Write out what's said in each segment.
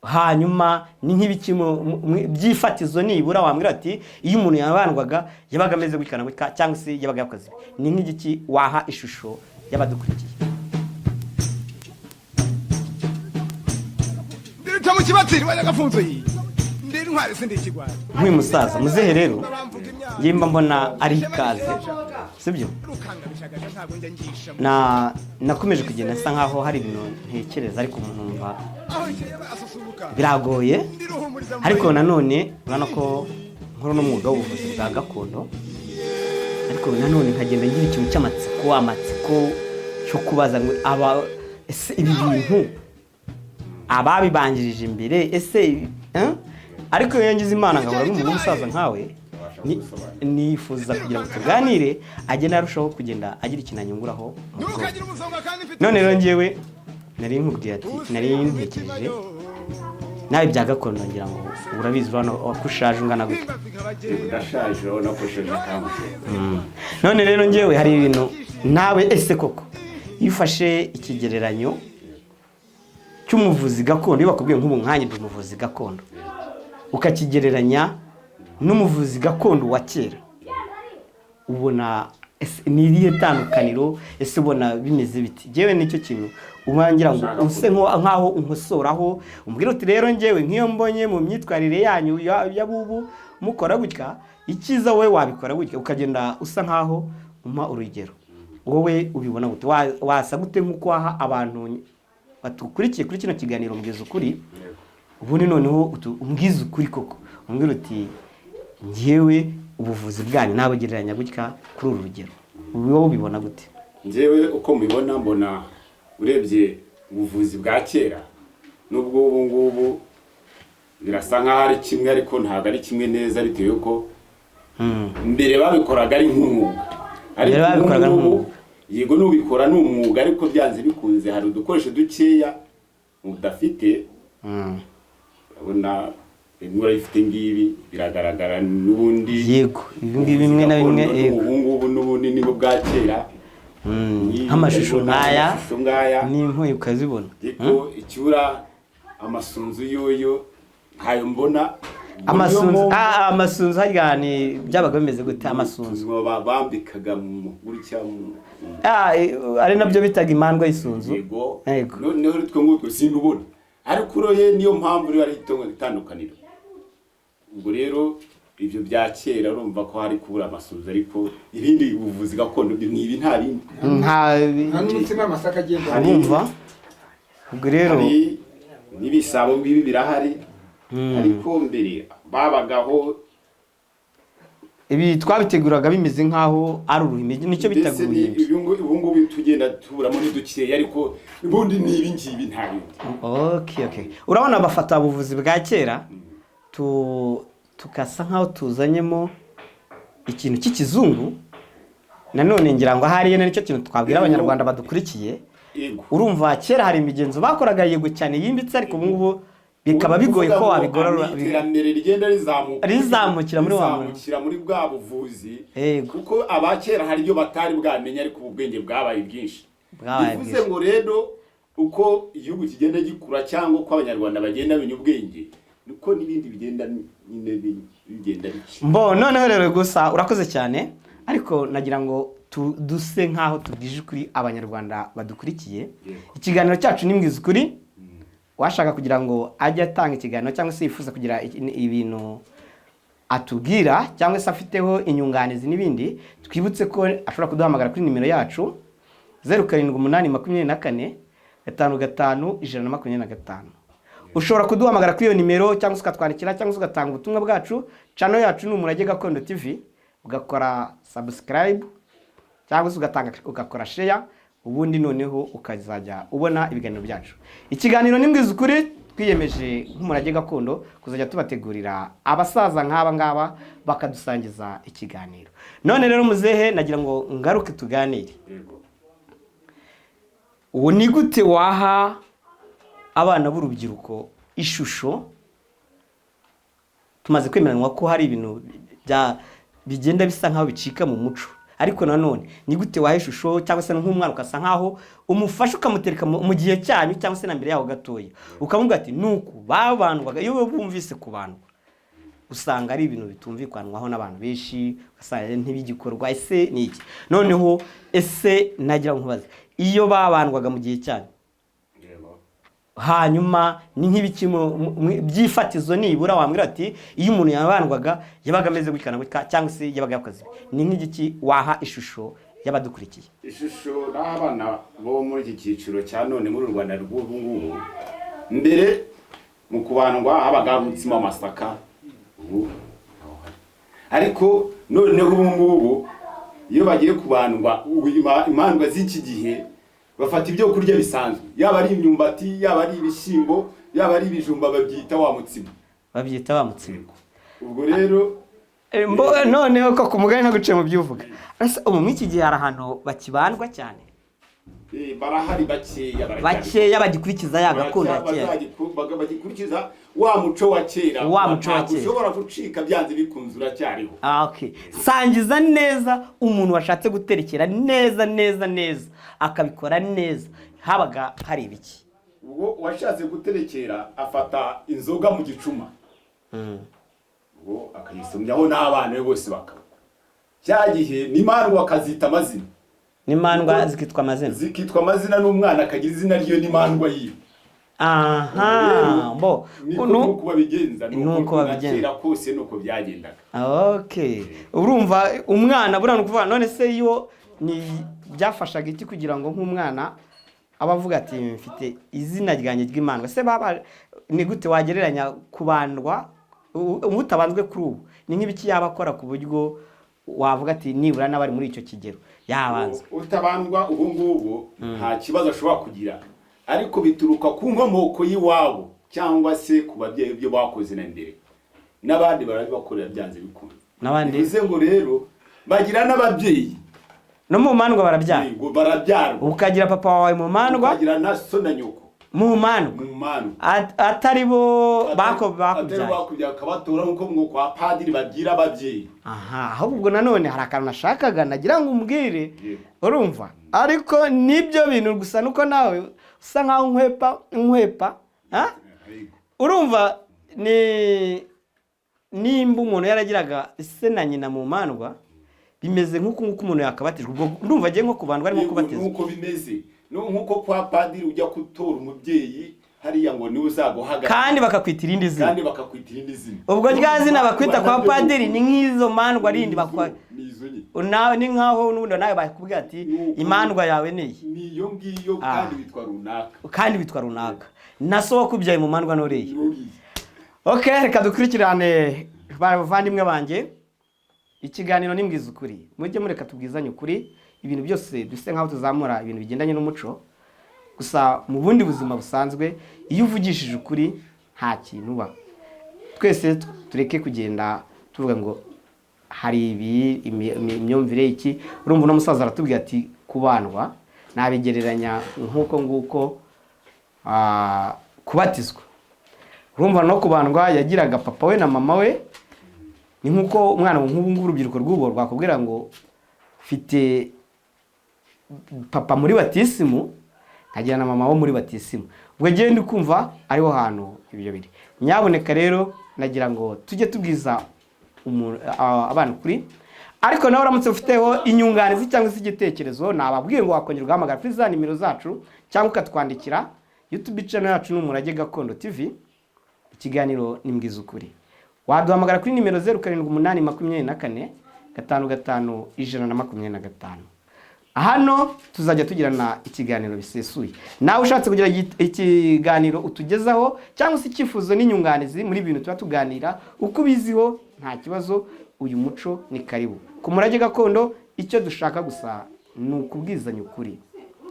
hanyuma ni nk'ibiki byifatizo nibura wambwira ati iyo umuntu yabandwaga yabaga ameze gukana gutya cyangwa se yabaga yakoze ni nk'igiki waha ishusho y'abadukurikiye ndita mu kibatiri wajagafunzo yi ndiri ntwari sindi kigwara nk'uyu musaza muzehe rero yimba mbona ari ikaze sibyo nakomeje kugenda nsa nkaho hari ibintu ntekereza ariko umuntu umva biragoye ariko nanone urabona ko nkuru n'umwuga w'ubuvuzi bwa gakondo ariko nanone nkagenda ngira ikintu cy'amatsiko cyo kubaza ngo ese ibi bintu ababibanjirije imbere ese ariko iyo ngize imana nkabona n'umuntu w'umusaza nkawe nifuza kugira ngo tuganire agenda arushaho kugenda agira ikintu anyunguraho none rero njyewe nari nkubwiye ati nari ntekereje nawe bya gakondo ngira ngo urabizi urabona ko ushaje ungana gutya ndashaje urabona ko ushaje kamushe none rero njyewe hari ibintu nawe ese koko iyo ufashe ikigereranyo cy'umuvuzi gakondo iyo bakubwiye nk'ubu nkanya ndi umuvuzi gakondo ukakigereranya n'umuvuzi gakondo wa kera ubona ni irihe tandukaniro ese ubona bimeze biti jewe nicyo kintu ubangira ngo use nkaho unkosoraho umbwira uti rero njyewe nk'iyo mbonye mu myitwarire yanyu yabubu mukora gutya ikiza wowe wabikora gutya ukagenda usa nkaho umpa urugero wowe ubibona gute wasa gute nk'uko waha abantu batukurikiye kuri kino kiganiro mbwiza ukuri ubundi noneho umbwiza ukuri koko umbwira uti njyewe ubuvuzi bwanyu nabagereranya gutya kuri uru rugero wowe ubibona gute njyewe uko mbibona mbona urebye ubuvuzi bwa kera nubwo ubu ngubu birasa nkaho ari kimwe ariko ntabwo ari kimwe neza bitewe yuko mbere babikoraga ari nk'umwuga yego n'ubikora ni umwuga ariko byanze bikunze hari udukoresho dukeya udafite urabona imwe ifite ngibi biragaragara n'ubundi yego ibi bimwe na bimwe ubu ngubu n'ubundi nibo bwa kera nk'amashusho nk'aya n'impuye ukazibona ariko icyura amasunzu yoyo ntayo mbona amasunzu harya ni byabaga bimeze gute amasunzu bambikaga gutya ari nabyo bitaga imandwa y'isunzu yego noneho twe ngutwe sindubona ariko uroye niyo mpamvu ari itongo itandukaniro ubwo rero ibyo bya kera urumva ko hari kubura amasunzu ariko ibindi buvuzi gakondo ni ibi nta bindi nta n'umutima amasaka agenda urumva ubwo rero n'ibisabo bibi birahari ariko mbere babagaho ibi twabiteguraga bimeze nkaho ari uruhime nicyo bitaguye ubu ngubu tugenda tuburamo n'udukeya ariko ubundi ni ibi ngibi nta bindi okay urabona bafata ubuvuzi bwa kera tukasa nkaho tuzanyemo ikintu cy'ikizungu nanone ngira ngo hariye nicyo kintu twabwira abanyarwanda badukurikiye urumva kera hari imigenzo bakoraga yego cyane yimbitse ariko ubu ngubu bikaba bigoye ko wabigorora iterambere rigenda rizamukira muri bwa buvuzi kuko abakera hari ibyo batari bwamenye ariko ubwenge bwabaye bwinshi bivuze ngo rero uko igihugu kigenda gikura cyangwa uko abanyarwanda bagenda benya ubwenge niko n'ibindi bigenda nyine bigenda biki noneho rero gusa urakoze cyane ariko nagira ngo duse nkaho tubwije kuri abanyarwanda badukurikiye ikiganiro cyacu ni mbwiza ukuri washaka kugira ngo ajye atanga ikiganiro cyangwa se yifuza kugira ibintu atubwira cyangwa se afiteho inyunganizi n'ibindi twibutse ko ashobora kuduhamagara kuri nimero yacu 078224 55 ushobora kuduhamagara kuri iyo nimero cyangwa se ukatwandikira cyangwa se ugatanga ubutumwa bwacu channel yacu ni Umurage Gakondo TV ugakora subscribe cyangwa se ugakora share ubundi noneho ukazajya ubona ibiganiro byacu ikiganiro ni mbwiza ukuri twiyemeje nk'Umurage Gakondo kuzajya tubategurira abasaza nk'aba ngaba bakadusangiza ikiganiro none rero muzehe nagira ngo ngaruke tuganire uwo ni gute waha abana b'urubyiruko ishusho tumaze kwemeranywa ko hari ibintu bigenda bisa nkaho bicika mu muco ariko nanone ni gute waha ishusho cyangwa se nk'umwana ukasa nkaho umufasha ukamutereka mu gihe cyanyu cyangwa se na mbere yaho gatoya ukamubwira ati nuku babandwaga iyo bumvise kubandwa usanga ari ibintu bitumvikanwaho n'abantu benshi ugasanga ntibigikorwa ese ni iki noneho ese nagira nkubaze iyo babandwaga mu gihe cyanyu hanyuma ni nk'ibiki byifatizo nibura wambwira ati iyo umuntu yabandwaga yabaga ameze gukana cyangwa se yabaga yakoze ni nk'igiki waha ishusho y'abadukurikiye ishusho n'abana bo muri iki cyiciro cya none muri Rwanda rw'ubu ngubu mbere mu kubandwa habaga umutsima w'amasaka ariko noneho ubu ngubu iyo bagiye kubandwa imandwa z'iki gihe bafata ibyo kurya bisanzwe yaba ari imyumbati yaba ari ibishyimbo yaba ari ibijumba babyita wa mutsima ubwo rero noneho ko ku mugani ntaguciye mu byuvuga ubu muri iki gihe hari ahantu bakibandwa cyane barahari bakeya bagikurikiza ya gakondo ya kera bagikurikiza wa muco wa kera ushobora gucika byanze bikunze uracyariho sangiza neza umuntu washatse guterekera neza akabikora neza habaga hari ibiki ubwo washatse guterekera afata inzoga mu gicuma ubwo akayisomyaho n'abana be bose bakaba cya gihe n'imandwa akazita amazina n'imandwa zikitwa amazina n'umwana akagira izina ryo n'imandwa yiwe nuko babigenza nuko kera kose nuko byagendaga urumva umwana burana kuvuga none se iyo ni byafashaga iki kugira ngo nk'umwana abavuga ati mfite izina ryanjye ry'imandwa se baba ni gute wagereranya kubandwa ubutabanzwe kuri ubu ni nk'ibiki yabakora ku buryo wavuga ati nibura n'abari muri icyo kigero yabanza utabandwa ubu ngubu nta kibazo ashobora kugira ariko bituruka ku nkomoko y'iwabo cyangwa se ku babyeyi ibyo bakoze na mbere n'abandi barabibakorera byanze bikunze bivuze ngo rero bagira n'ababyeyi no mu mandwa barabyara ukagira papa wawe mu mandwa ukagira na so na nyoko mu mandwa atari bo bakubyaye akabatora nk'uko mwo kwa padiri bagira ababyeyi ahubwo nanone hari akantu nashakaga nagira ngo umbwire urumva ariko nibyo bintu gusa nuko nawe usa nkaho nkwepa urumva nimba umuntu yaragiraga se na nyina mu mandwa bimeze nk'uko umuntu yakabatijwe ubwo ndumva agiye nko kubandwa arimo kubatizwa nk'uko bimeze nk'uko kwa padiri ujya gutora umubyeyi hariya ngo niwe uzaguhagarara kandi bakakwita irindi zina ubwo rya zina bakwita kwa padiri ni nk'izo mandwa rindi ni nkaho n'ubundi nawe bakubwira ati imandwa yawe niyo ngiyo kandi bitwa runaka na so wakubyaye mu mandwa noreye reka dukurikirane bavandimwe banjye ikiganiro n'imbwiza ukuri mujye mureka tubwizanye ukuri ibintu byose dufite nkaho tuzamura ibintu bigendanye n'umuco gusa mu bundi buzima busanzwe iyo uvugishije ukuri nta kintu uba twese tureke kugenda tuvuga ngo hari imyumvire iki urumva uno musaza aratubwira ati kubandwa nabigereranya nk'uko nguko kubatizwa urumva no kubandwa yagiraga papa we na mama we ni nk'uko umwana nk'ubu ngubu urubyiruko rw'ubu rwakubwira ngo mfite papa muri batisimu nkagira na mama wo muri batisimu ubwo genda ukumva ariho hantu ibyo biri nyaboneka rero nagira ngo tujye tubwiza abana kuri ariko nawe uramutse ufiteho inyunganizi cyangwa se igitekerezo nababwiye ngo wakongera ugahamagara kuri za nimero zacu cyangwa ukatwandikira YouTube channel yacu n'Umurage Gakondo TV ikiganiro n'imbwiza ukuri waduhamagara kuri nimero 0784 55 125 hano tuzajya tugirana ikiganiro bisesuye nawe ushatse kugira ikiganiro utugezaho cyangwa se icyifuzo n'inyunganizi muri bintu tuba tuganira uko biziho nta kibazo uyu muco ni karibu ku Murage Gakondo icyo dushaka gusa ni ukubwizanya ukuri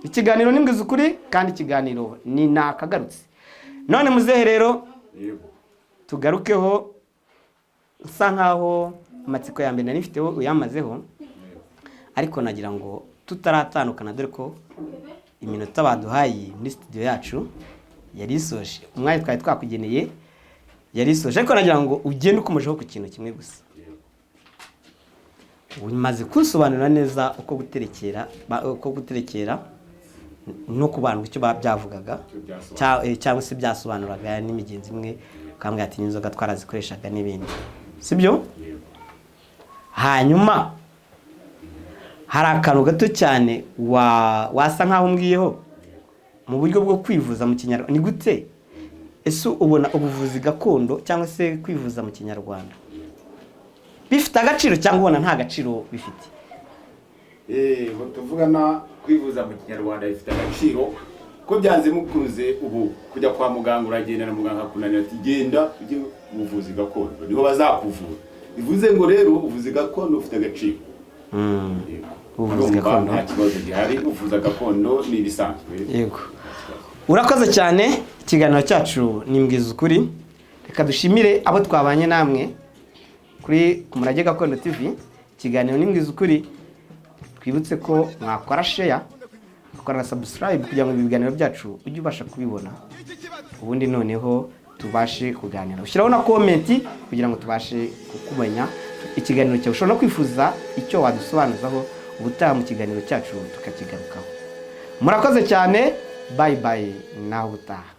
ikiganiro n'imbwiza ukuri kandi ikiganiro ni nakagarutse none muzehe rero tugarukeho usa nkaho amatsiko ya mbere nanifiteho uyamazeho ariko nagira ngo tutaratandukana dore ko iminota baduhaye muri studio yacu yari isoje umwanya twari twakugeneye yari isoje ariko nagira ngo ugende ukomejeho ku kintu kimwe gusa umaze kunsobanurira neza uko guterekera no kubandwa icyo byavugaga cyangwa se byasobanuraga n'imigenzi imwe ukambwira ati n'inzoga twarazikoreshaga n'ibindi sibyo. Hanyuma hari akantu gato cyane wasa nkaho umbwiyeho mu buryo bwo kwivuza mu Kinyarwanda. Ni gute ese ubona ubuvuzi gakondo cyangwa se kwivuza mu Kinyarwanda bifite agaciro cyangwa ubona nta gaciro bifite? tuvugana kwivuza mu Kinyarwanda bifite agaciro ko byanze mukuze. Ubu kujya kwa muganga uragenda na muganga kunanira ati genda ujye ubuvuzi gakondo niho bazakuvura. Bivuze ngo rero ubuvuzi gakondo ufite agaciro. Ubuvuzi gakondo nta kibazo gihari, ubuvuzi gakondo ni ibisanzwe. Yego, urakoze cyane. Ikiganiro cyacu ni Mbwiza Ukuri. Reka dushimire abo twabanye namwe kuri Umurage Gakondo TV. Ikiganiro ni Mbwiza Ukuri. Twibutse ko mwakora share, mwakora subscribe kugira ngo ibiganiro byacu ujye ubasha kubibona, ubundi noneho tubashe kuganira. Ushyiraho na comment kugira ngo tubashe kukumenya ikiganiro cyawe. Ushobora no kwifuza icyo wadusobanuzaho ubutaha mu kiganiro cyacu tukakigarukaho. Murakoze cyane, bye bye naho ubutaha.